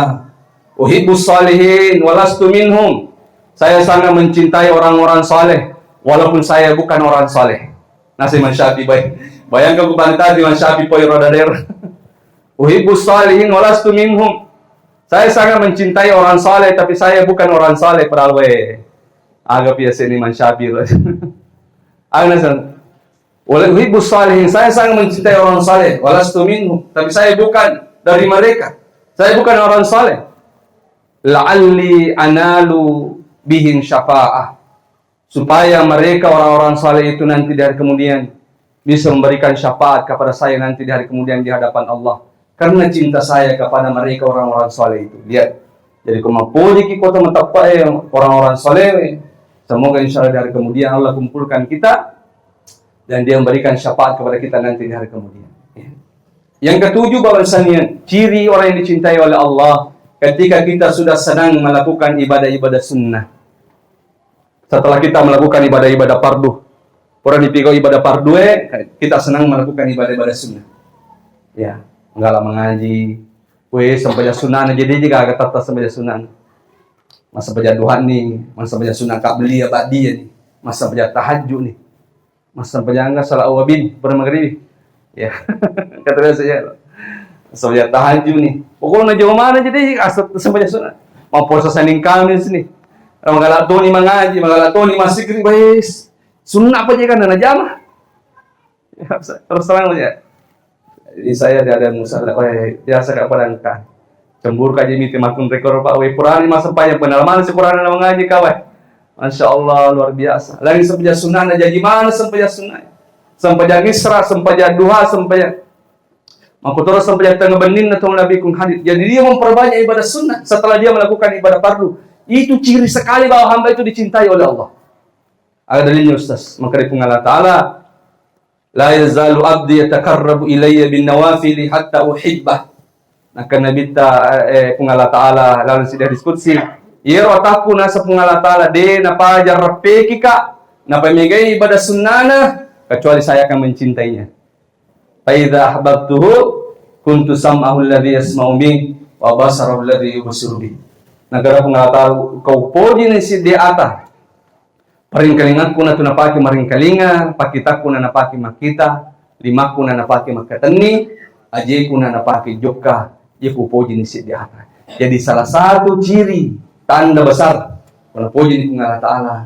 uhibbus salihin walastu minhum. Saya sangat mencintai orang-orang saleh walaupun saya bukan orang saleh. Nasi Imam Syafi'i bayangkan kepada tadi Imam Syafi'i poy rodader. Uhibbus salihin walastu minhum. Saya sangat mencintai orang saleh tapi saya bukan orang saleh padahal agak biasa ini Imam Syafi'i. Agnasan. Uhibbus salihin, saya sangat mencintai orang saleh walastu minhum, tapi saya bukan dari mereka. Saya bukan orang saleh. La'alli analu bihim syafa'ah. Supaya mereka orang-orang saleh itu nanti di hari kemudian bisa memberikan syafaat kepada saya nanti di hari kemudian di hadapan Allah. Karena cinta saya kepada mereka orang-orang saleh itu. Lihat. Jadi kumapuli ki kota matapai orang-orang saleh. Semoga insyaallah di hari kemudian Allah kumpulkan kita dan dia memberikan syafaat kepada kita nanti di hari kemudian. Yang ketujuh bahwasanya ciri orang yang dicintai oleh Allah ketika kita sudah sedang melakukan ibadah-ibadah sunnah. Setelah kita melakukan ibadah-ibadah fardu, orang dipikau ibadah fardu, kita senang melakukan ibadah-ibadah sunnah. Ya, enggaklah mengaji, sampai sunnah jadi jika agak tata sampai sunnah. Masa baca duha nih, masa baca sunnah kabli ya ba'diyah nih, masa baca tahajud nih, masa baca enggak salat awabin pada maghrib. Ya, kata saya, masa baca tahajud nih. Pokoknya jauh mana jadi asal sampai sunnah. Mau puasa Senin Kamis nih. Magalatoni mengaji, magalatoni masikri bais. Sunnah apa je kan na jama. Ya, terus terang aja. Jadi saya ada musala, biasa ka palangka. Cembur ka jemi timakun rekor Pak we Qur'an masa panjang penalaman si Qur'an na mengaji kawai. Masyaallah luar biasa. Lagi sampai sunnah na jadi mana sampai sunnah. Sampai isra, sampai duha, sampai maka terus sampai tengah benin atau Nabi kung hadis. Jadi dia memperbanyak ibadah sunnah setelah dia melakukan ibadah fardu. Itu ciri sekali bahwa hamba itu dicintai oleh Allah. Ada dalilnya Ustaz. Maka dari Allah Ta'ala, la yazalu abdi yatakarrabu ilayya bin nawafili hatta uhibbah. Maka Nabi Allah Ta'ala lalu sudah diskusi. Iro ataku nasa Allah Ta'ala de napajar rapeki ka napamegai ibadah sunnana kecuali saya akan mencintainya. Fa idza ahbabtuhu kuntu sam'ahu alladhi yasma'u bihi wa basarahu alladhi yubsiru bihi. Nagara kung tahu kau poji ni si di ata. Paringkalingan ko na ito napaki maringkalinga, pakita ko na napaki makita, lima ko na napaki makatani, aje ko na napaki joka, ye po poji ni si di ata. Jadi salah satu ciri tanda besar Kuna puji ni kung Allah Ta'ala,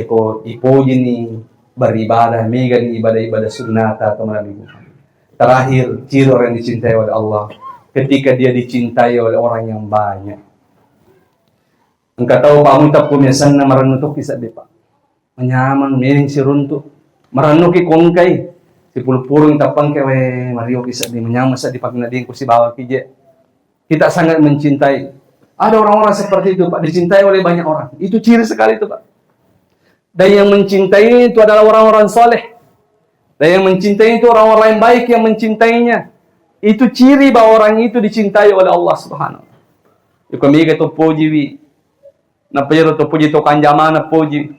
ko ipuji ni beribadah, mega ni ibadah-ibadah sunnata atau malam. Terakhir, ciri orang yang dicintai oleh Allah ketika dia dicintai oleh orang yang banyak. Engkau tahu Pak Muntap kumiasan na maranutok kisah de Pak. Manyaman, mening si runtuk. Maranuki kongkay. Si pulpurong tapang kay Mario kisah de. Manyaman sa di pagnading ko si Bawa Kije. Kita sangat mencintai. Ada orang-orang seperti itu Pak. Dicintai oleh banyak orang. Itu ciri sekali itu Pak. Dan yang mencintai itu adalah orang-orang soleh. Dan yang mencintai itu orang-orang yang baik yang mencintainya. Itu ciri bahwa orang itu dicintai oleh Allah Subhanahu wa ta'ala. Yung kami to puji wi. Na pero to puji to kanjama na puji.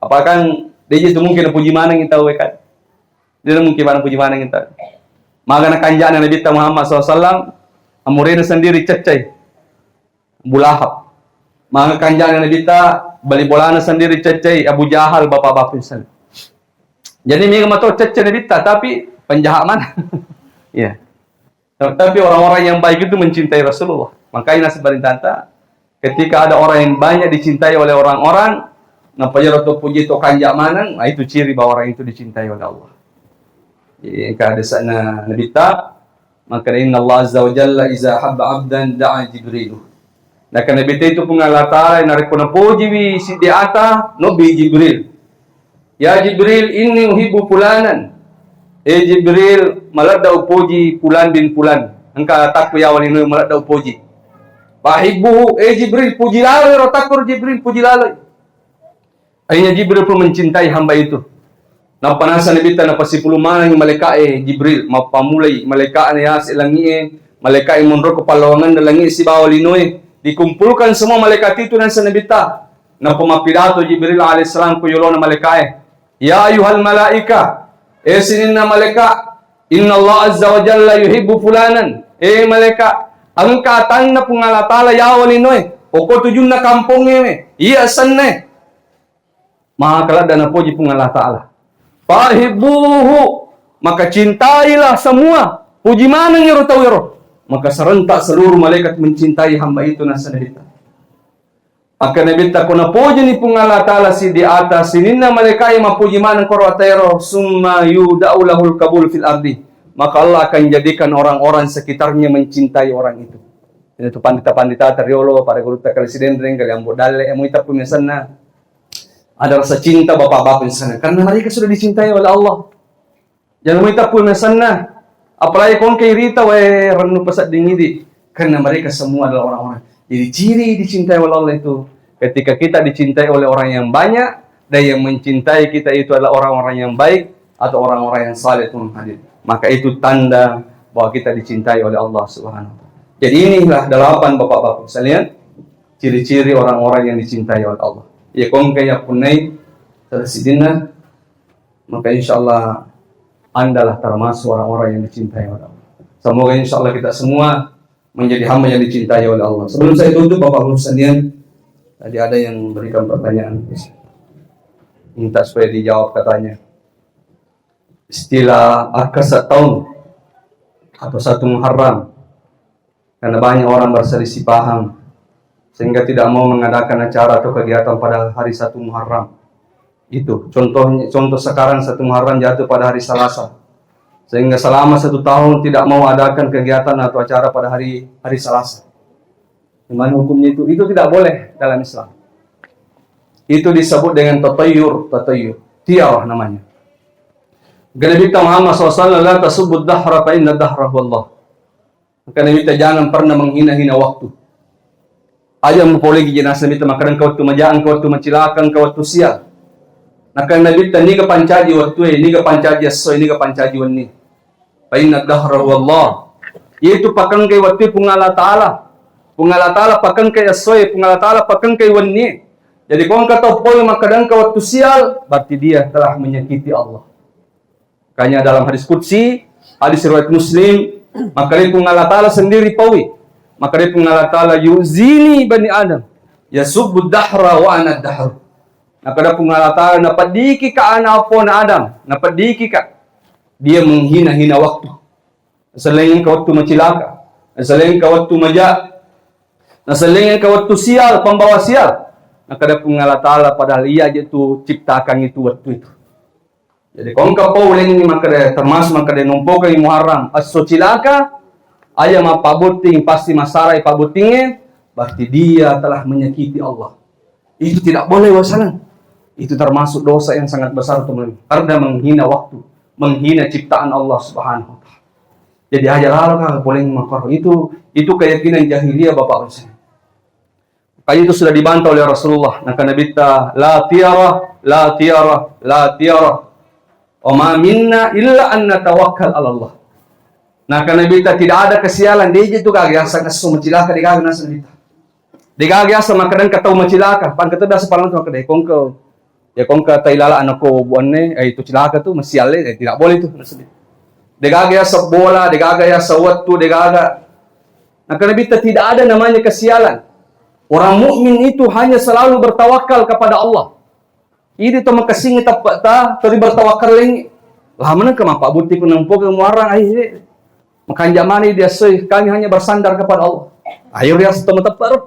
Apakah dia itu mungkin puji mana kita wekat? Dia mungkin mana puji mana kita. Maka na kanjana Nabi Muhammad SAW amurena sendiri cecai. Bulahap. Maka kanjana Nabi bali bolana sendiri cecai Abu Jahal bapak-bapak misalnya. Jadi mereka mato cecai Nabi tapi penjahat mana? Ya. Tapi orang-orang yang baik itu mencintai Rasulullah. Makanya nasi barintanta ketika ada orang yang banyak dicintai oleh orang-orang, napaya atau puji to kanjak manang, itu ciri bahwa orang itu dicintai oleh Allah. Jadi kada sana Nabi maka inna Allah azza wa jalla iza habba 'abdan da'a Jibril. Nah kan Nabi itu pun Allah Ta'ala narik kuna puji wi si di ata nabi Jibril. Ya Jibril inni uhibbu fulanan. Jibril malada upuji pulan bin pulan. Engka takku ya walinu malada upuji. Fahibu Jibril puji lalai rotakur Jibril puji lalai. Akhirnya Jibril pun mencintai hamba itu. Napanasa Nabi ta napasipulu manang malaikat Jibril mapamulai malaikat ya silangi malaikat munro kepalawangan dalangi si bawalinu dikumpulkan semua malaikat itu dan Nabi ta napamapidato Jibril alaihissalam ku yolona malaikat. Ya ayuhal malaika sininna malaikat inna Allah azza wa jalla yuhibbu fulanan. Malaikat ang katang na pungalatala yawalinoy o ko tujun na kampongnya iya sanne maka kalada na puji pungalatala fahibuhu maka cintailah semua puji mana nyero tau yero maka serentak seluruh malaikat mencintai hamba itu nasa nabita maka nabita kuna puji ni pungalatala si di atas sininna malaikat mapuji mana korwatero summa yudaulahul kabul fil ardi maka Allah akan jadikan orang-orang sekitarnya mencintai orang itu. Itu pandita-pandita teriolo, para guru presiden kali ambo dale, muita punya sana. Ada rasa cinta bapak-bapak di sana karena mereka sudah dicintai oleh Allah. Jangan muita punya sana. Apalagi kon kay rita we ranu pasat dingidi karena mereka semua adalah orang-orang. Jadi ciri dicintai oleh Allah itu ketika kita dicintai oleh orang yang banyak dan yang mencintai kita itu adalah orang-orang yang baik atau orang-orang yang saleh pun hadir. Maka itu tanda bahwa kita dicintai oleh Allah Subhanahu wa ta'ala. Jadi inilah 8 bapak-bapak sekalian ciri-ciri orang-orang yang dicintai oleh Allah. Ya kong kaya punai tersidina maka insyaallah Anda lah termasuk orang-orang yang dicintai oleh Allah. Semoga insyaallah kita semua menjadi hamba yang dicintai oleh Allah. Sebelum saya tutup bapak-bapak sekalian, tadi ada yang berikan pertanyaan. Minta supaya dijawab katanya. Istilah akasat tahun atau 1 Muharram karena banyak orang berselisih paham sehingga tidak mau mengadakan acara atau kegiatan pada hari 1 Muharram. Itu contoh sekarang 1 Muharram jatuh pada hari Selasa sehingga selama 1 tahun tidak mau adakan kegiatan atau acara pada hari Selasa. Gimana hukumnya itu? Itu tidak boleh dalam Islam. Itu disebut dengan tatayur, tiarah namanya. Nabi Muhammad SAW la tasubud dahra fa inna dahra Allah. Maka Nabi jangan pernah menghina-hina waktu. Aja mempolegi jenazah Nabi makanan kau waktu majaan kau waktu mencilakan kau waktu sial. Maka Nabi ni ka pancaji waktu ni ka pancaji aso ni ka pancaji wanni. Fa inna dahra Allah. Itu pakan kay waktu pungala taala. Pungala taala pakan kay aso pungala taala pakan kay wanni. Jadi kau kata poy makanan kau waktu sial berarti dia telah menyakiti Allah. Kanya dalam hadis qudsi, hadis riwayat Muslim, maka dia Allah Ta'ala sendiri pawi. Maka dia Allah Ta'ala yuzini bani Adam. Yasubbu dahra wa ana dahr. Maka dia Allah Ta'ala napadiki ka anapon Adam. Napadiki ka. Dia menghina-hina waktu. Nasalingin ka waktu macilaka. Nasalingin ka waktu maja. Nasalingin ka waktu sial, pembawa sial. Nakada Allah Ta'ala padahal ia aja tu ciptakan itu waktu itu. Jadi kung kapauling ni makada termasuk makada numpokan ni Muharram aso cilaka ayam pabuting pasti masarai pabutingnya berarti dia telah menyakiti Allah. Itu tidak boleh wasalan. Itu termasuk dosa yang sangat besar teman. Karena menghina waktu, menghina ciptaan Allah Subhanahu wa taala. Jadi aja lalu boleh makar. Itu keyakinan jahiliyah Bapak Ibu. Kayak itu sudah dibantah oleh Rasulullah. Maka Nabi ta la tiara, la tiara, la tiara. Wa ma minna illa an natawakkal 'ala Allah. Nah, karena kita tidak ada kesialan, dia itu kagak asa mencilaka di kagak nasa kita. Di kagak asa makanan kata mencilaka, pan kata biasa palang tu makadai kongko. Ya kongko tailala anako buanne, itu cilaka tu mesiale, tidak boleh tu nasa kita. Di kagak asa bola, di kagak asa waktu, di kagak. Nah, karena kita tidak ada namanya kesialan. Orang mukmin itu hanya selalu bertawakal kepada Allah. Ini tu makasing tapat ta, tadi bertawakal lagi. Lah mana ke mapak buti ku nampok ke muarang ai. Makan jamani dia kami hanya bersandar kepada Allah. Ayo dia setemu tepat.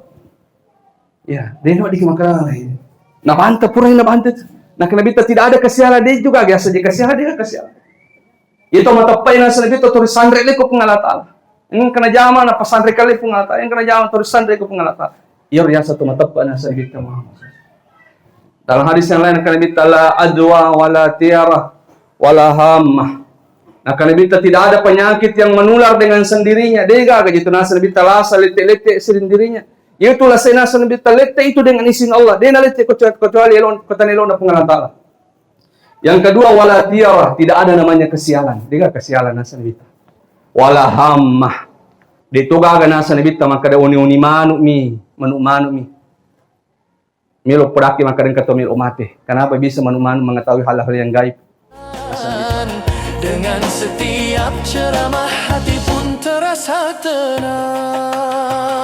Ya, dia nak dimakan lain. Nak bantah pura nak bantah. Nak kena kita tidak ada kesialan dia juga biasa je kesialan dia kesialan. Itu mata pai na sanabi to tulis sandre le ko pengalata. Ini kena jama na pasandre kali pengalata. Yang kena jama tulis sandre ko pengalata. Iya riasa tu mata pai na sanabi ta Muhammad. Dalam hadis yang lain akan Nabi la adwa wala tiara wala hammah. Akan Nabi tidak ada penyakit yang menular dengan sendirinya. Dega gitu nasa Nabi la salete-lete sendirinya. Itulah senasa Nabi lete itu dengan izin Allah. Dia lete kecuali elon kota elon pengalan taala. Yang kedua wala tiara, tidak ada namanya kesialan. Dega kesialan nasa Nabi. Wala hammah. Ditugaga nasa Nabi maka ada uni-uni manuk mi. Milo peraki makarin kata milo mati. Kenapa bisa manu-manu mengetahui hal-hal yang gaib? Dengan setiap ceramah hati pun terasa tenang.